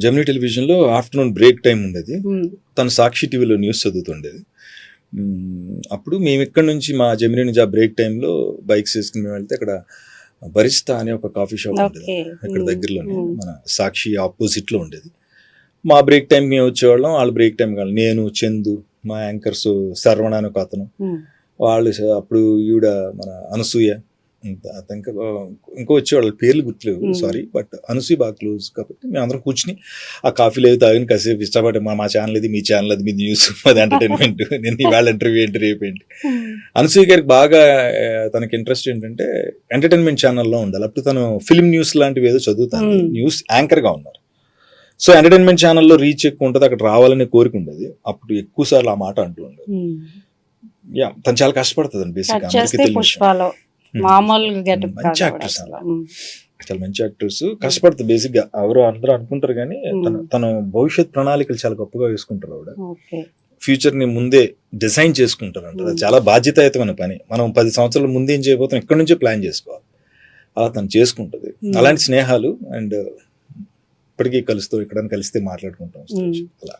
Gemini టెలివిజన్లో afternoon break time ఉండేది. ఉమ్, తను సాక్షి టీవీలో న్యూస్ చదువుతుండేది. అప్పుడు మేము ఇక్కడ నుంచి మా జెమినీ నుంచి ఆ బ్రేక్ టైంలో బైక్స్ వేసుకుని మేము వెళ్తే అక్కడ బరిస్తా అనే ఒక కాఫీ షాప్ ఉండేది ఓకే. ఇక్కడ ఉమ్, దగ్గరలోనే, ఉమ్, మన సాక్షి ఆపోజిట్లో ఉండేది. మా బ్రేక్ టైం మేము వచ్చేవాళ్ళం, వాళ్ళ బ్రేక్ టైం కాదు, నేను, చందు, మా యాంకర్స్ శరవణ అని ఒక అతను, ఉమ్, వాళ్ళు అప్పుడు ఈవిడ మన అనసూయ, ఇంకా ఇంకో వచ్చేవాళ్ళ పేర్లు గుర్తులేవు, సారీ, బట్ అనసూయ బాగా క్లోజ్ కాబట్టి మేము అందరం కూర్చుని ఆ కాఫీలు ఏవి తాగిన కాసేపు ఇష్టపడి మా ఛానల్ ఇది, మీ ఛానల్ అది, మీ న్యూస్, మాది ఎంటర్టైన్మెంట్, నేను ఇవాళ ఇంటర్వ్యూ ఏంటి, రేపు ఏంటి. ఉమ్, అనసూయ గారికి బాగా తనకి ఇంట్రెస్ట్ ఏంటంటే ఎంటర్టైన్మెంట్ ఛానల్లో ఉండాలి. అప్పుడు తను ఫిల్మ్ న్యూస్ లాంటివి ఏదో చదువుతాను, న్యూస్ యాంకర్గా ఉన్నారు. సో ఎంటర్టైన్మెంట్ ఛానల్లో రీచ్ ఎక్కువ ఉంటుంది, అక్కడ రావాలనే కోరిక ఉండేది. అప్పుడు ఎక్కువ సార్లు ఆ మాట అంటూ ఉండేది. ఉమ్. యా, తను చాలా కష్టపడుతుంది అండి బేసిక్. కట్ చేస్తే పుష్పాలో మామూలుగా గెటప్ మంచి యాక్ట్రెస్, చాలా మంచి యాక్టర్స్, కష్టపడుతుంది బేసిక్ గా. ఎవరు అందరూ అనుకుంటారు కానీ తన భవిష్యత్ ప్రణాళికలు చాలా గొప్పగా వేసుకుంటారు ఆవిడ. ఓకే. ఫ్యూచర్ ని ముందే డిజైన్ చేసుకుంటారు అంటే అది చాలా బాధ్యతాయుతమైన పని. మనం 10 సంవత్సరాల ముందు ఏం చేయబోతాం ఇక్కడ నుంచే ప్లాన్ చేసుకోవాలి. అలా తను చేసుకుంటుంది. అలాంటి స్నేహాలు అండ్ ఇప్పటికీ కలుస్తూ ఎక్కడైనా కలిస్తే మాట్లాడుకుంటాం అలా.